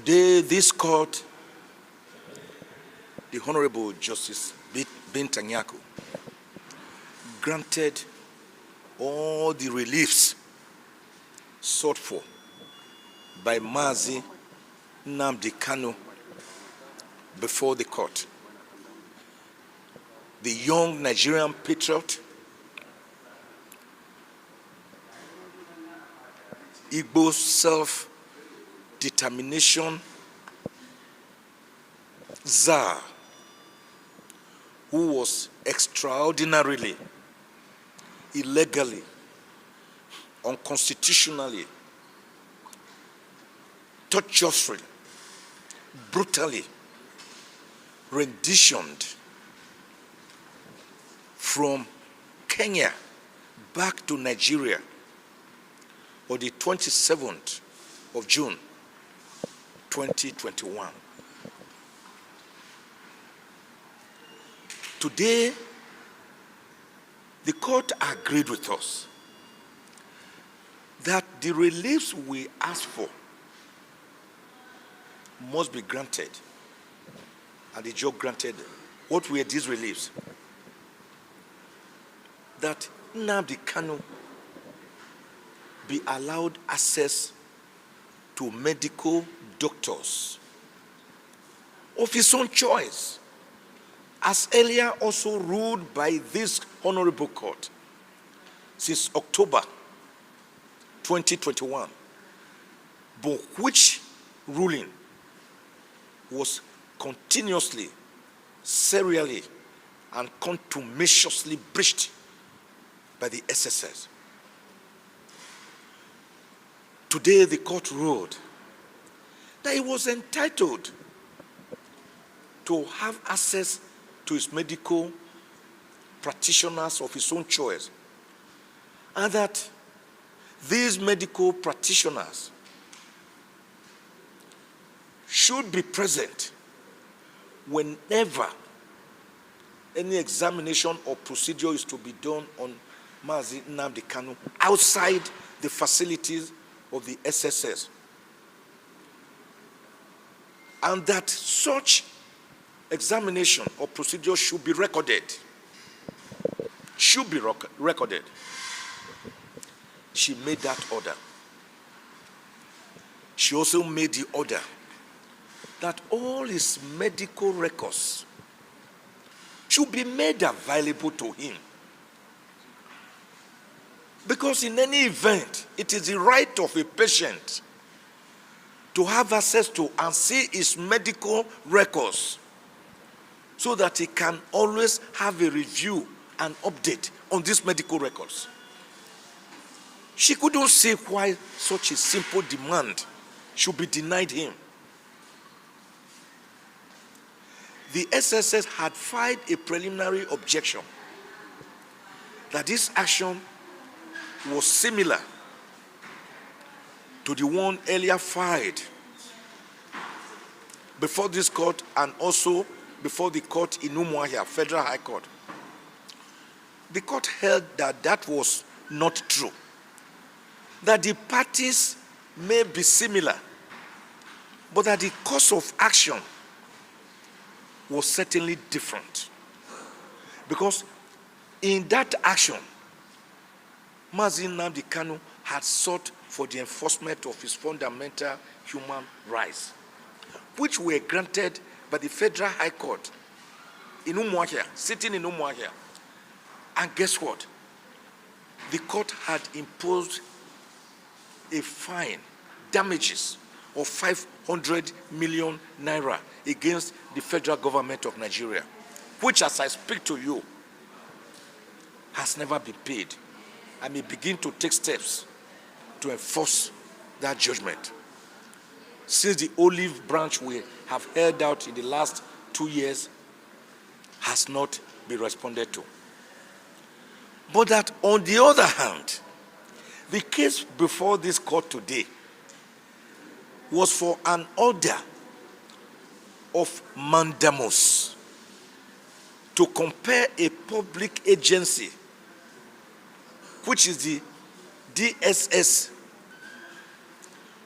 Today, this court, the Honorable Justice Binta Nyako, granted all the reliefs sought for by Mazi Nnamdi Kanu before the court. The young Nigerian patriot, Igbo self-determination czar, who was extraordinarily, illegally, unconstitutionally, torturously, brutally renditioned from Kenya back to Nigeria on the 27th of June, 2021. Today, the court agreed with us that the reliefs we asked for must be granted, and the judge granted them. What were these reliefs? That Nnamdi Kanu be allowed access to medical doctors of his own choice, as earlier also ruled by this honorable court since October 2021, but which ruling was continuously, serially, and contumaciously breached by the SSS. Today, the court ruled that he was entitled to have access to his medical practitioners of his own choice, and that these medical practitioners should be present whenever any examination or procedure is to be done on Mazi Nnamdi Kanu outside the facilities of the SSS, and that such examination or procedure should be recorded. Should be recorded. She made that order. She also made the order that all his medical records should be made available to him. Because in any event, it is the right of a patient to have access to and see his medical records so that he can always have a review and update on these medical records. She couldn't see why such a simple demand should be denied him. The SSS had filed a preliminary objection that this action was similar to the one earlier filed before this court and also before the court in Umuahia, Federal High Court. The court held that that was not true, that the parties may be similar, but that the course of action was certainly different. Because in that action, Mazi Nnamdi Kanu had sought for the enforcement of his fundamental human rights, which were granted by the Federal High Court in Umuahia, sitting in Umuahia. And guess what? The court had imposed a fine, damages of 500 million naira against the federal government of Nigeria, which, as I speak to you, has never been paid. I may begin to take steps to enforce that judgment. Since the olive branch we have held out in the last 2 years has not been responded to. But that, on the other hand, the case before this court today was for an order of mandamus to compel a public agency, which is the DSS,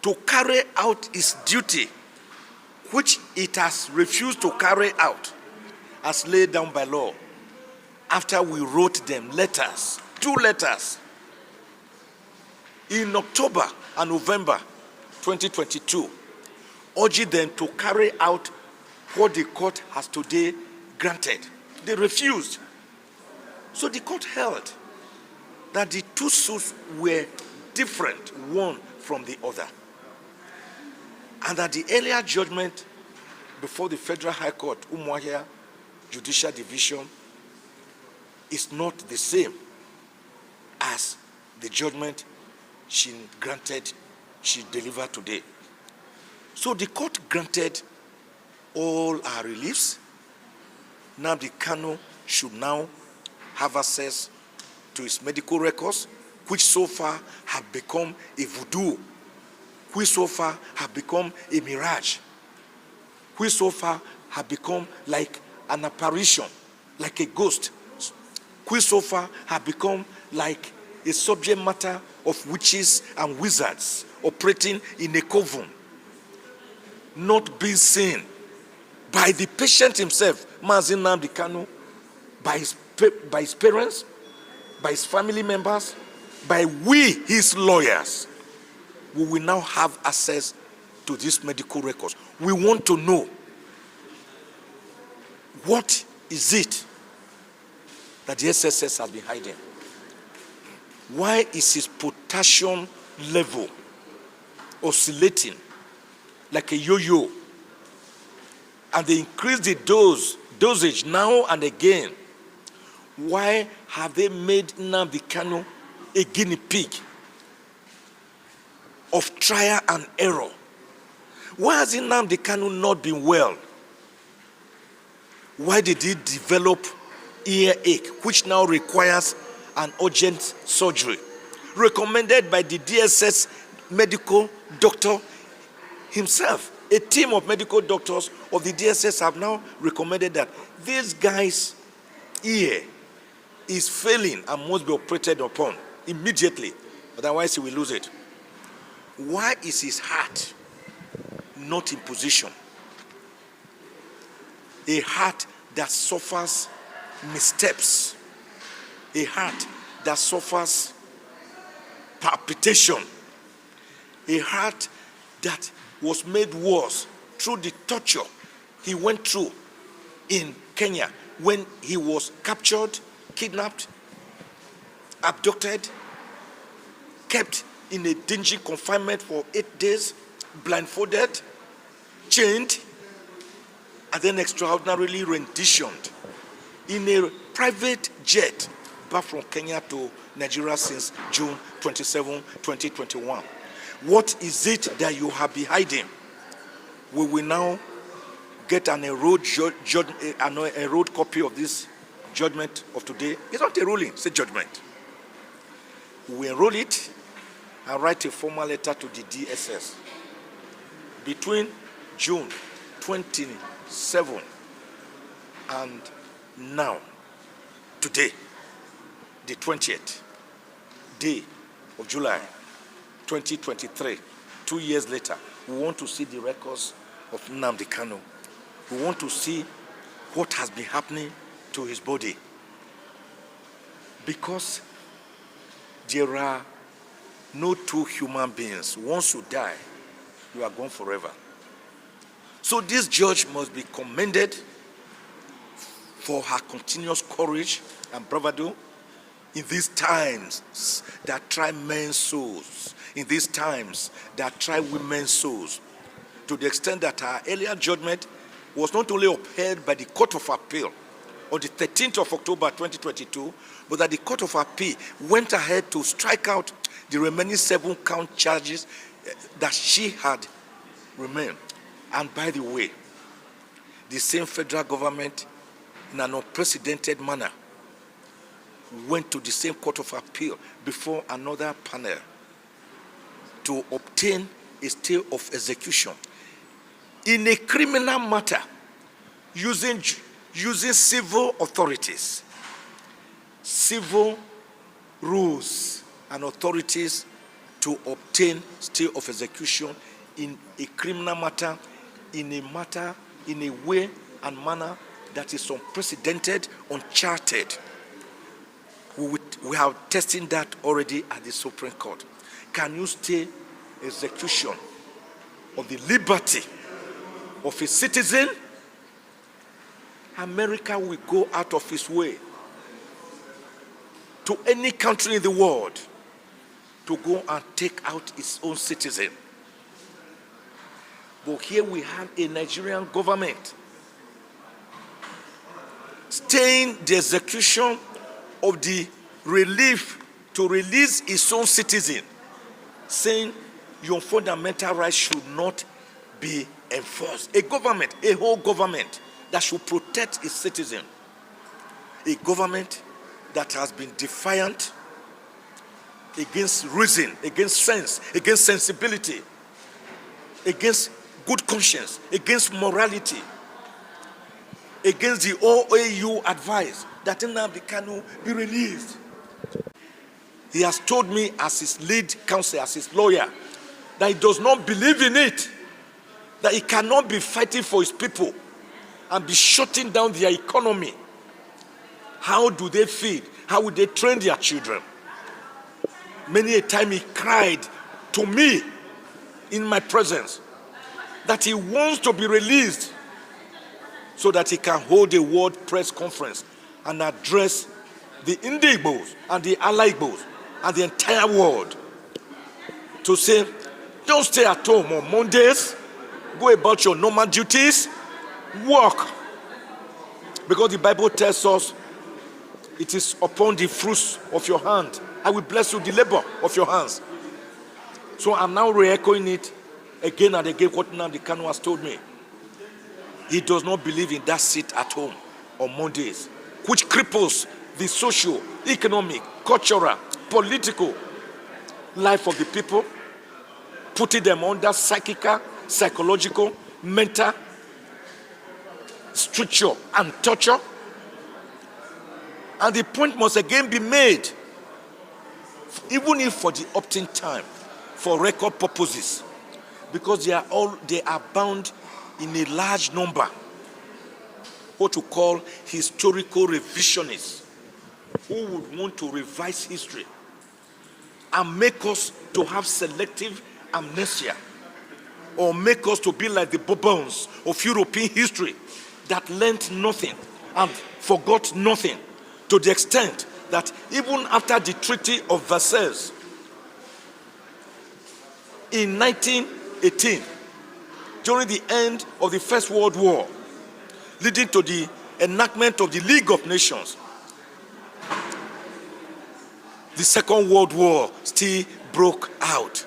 to carry out its duty which it has refused to carry out as laid down by law after we wrote them letters, 2 letters, in October and November 2022, urging them to carry out what the court has today granted. They refused. So the court held that the 2 suits were different, one from the other, and that the earlier judgment before the Federal High Court, Umuahia Judicial Division, is not the same as the judgment she delivered today. So the court granted all our reliefs. Nnamdi Kanu should now have access to his medical records, which so far have become a voodoo, which so far have become a mirage, which so far have become like an apparition, like a ghost, which so far have become like a subject matter of witches and wizards operating in a coven, not being seen by the patient himself, Mazi Nnamdi Kanu, by his parents, by his family members, by we, his lawyers. We will now have access to these medical records. We want to know, what is it that the SSS has been hiding? Why is his potassium level oscillating like a yo-yo? And they increase the dosage now and again. Why have they made Nnamdi Kanu a guinea pig of trial and error? Why has Nnamdi Kanu not been well? Why did he develop earache, which now requires an urgent surgery, recommended by the DSS medical doctor himself? A team of medical doctors of the DSS have now recommended that this guy's ear is failing and must be operated upon immediately, otherwise he will lose it. Why is his heart not in position? A heart that suffers missteps, a heart that suffers palpitation, a heart that was made worse through the torture he went through in Kenya when he was captured, kidnapped, abducted, kept in a dingy confinement for 8 days, blindfolded, chained, and then extraordinarily renditioned in a private jet back from Kenya to Nigeria since June 27, 2021. What is it that you have been hiding? We will now get an enrolled copy of this judgment of today. It's not a ruling, it's a judgment. We enroll it and write a formal letter to the DSS. Between June 27 and now, today, the 20th day of July 2023, 2 years later, we want to see the records of Nnamdi Kanu. We want to see what has been happening to his body. Because there are no 2 human beings. Once you die, you are gone forever. So this judge must be commended for her continuous courage and bravado in these times that try men's souls, in these times that try women's souls, to the extent that our earlier judgment was not only upheld by the Court of Appeal on the 13th of October 2022, but that the Court of Appeal went ahead to strike out the remaining 7 count charges that she had remained. And by the way, the same federal government, in an unprecedented manner, went to the same Court of Appeal before another panel to obtain a stay of execution in a criminal matter using civil authorities, civil rules and authorities to obtain stay of execution in a criminal matter in a way and manner that is unprecedented, uncharted. We have tested that already at the Supreme Court. Can you stay execution of the liberty of a citizen? America will go out of its way to any country in the world to go and take out its own citizen. But here we have a Nigerian government staying the execution of the relief to release its own citizen, saying your fundamental rights should not be enforced. A government, a whole government that should protect its citizen. A government that has been defiant against reason, against sense, against sensibility, against good conscience, against morality, against the OAU advice that Nnamdi Kanu be released. He has told me as his lead counsel, as his lawyer, that he does not believe in it, that he cannot be fighting for his people and be shutting down their economy. How do they feed? How will they train their children? Many a time he cried to me in my presence that he wants to be released so that he can hold a world press conference and address the Indigbos and the Alagbos and the entire world to say, don't stay at home on Mondays, go about your normal duties, work. Because the Bible tells us it is upon the fruits of your hand I will bless you the labor of your hands. So I'm now re-echoing it again and again what Nnamdi Kanu has told me. He does not believe in that seat at home on Mondays, which cripples the social, economic, cultural, political life of the people, putting them under psychological, mental structure and torture. And the point must again be made, even if for the opting time, for record purposes, because they are bound in a large number, what we call historical revisionists, who would want to revise history and make us to have selective amnesia, or make us to be like the Bourbons of European history that learned nothing and forgot nothing, to the extent that even after the Treaty of Versailles in 1918, during the end of the First World War, leading to the enactment of the League of Nations, the Second World War still broke out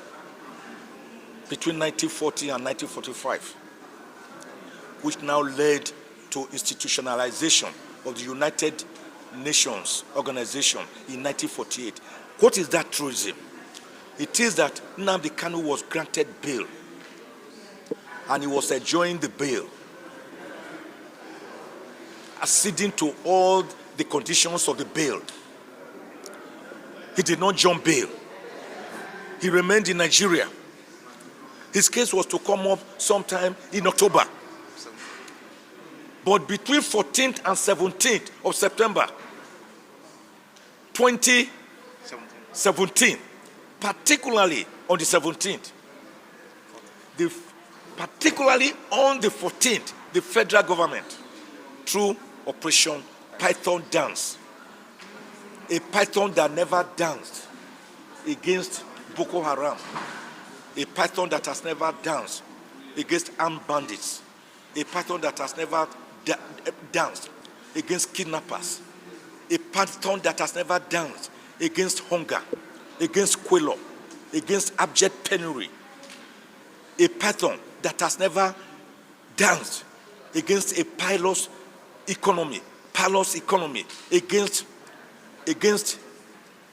between 1940 and 1945, which now led to institutionalization of the United Nations Organization in 1948. What is that truism? It is that Nnamdi Kanu was granted bail and he was enjoying the bail, acceding to all the conditions of the bail. He did not jump bail. He remained in Nigeria. His case was to come up sometime in October. But between 14th and 17th of September 2017, particularly on the 17th, particularly on the 14th, the federal government, through Operation Python Dance, a python that never danced against Boko Haram, a python that has never danced against armed bandits, a python that has never danced against kidnappers, a python that has never danced against hunger, against quello, against abject penury, a python that has never danced against a pilous economy, against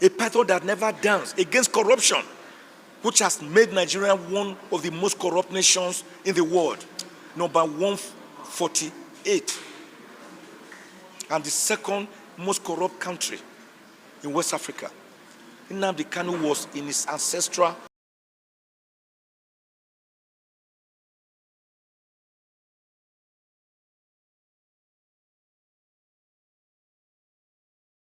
a python that never danced against corruption, which has made Nigeria one of the most corrupt nations in the world, number 148, and the second most corrupt country in West Africa. Nnamdi Kanu was in his ancestral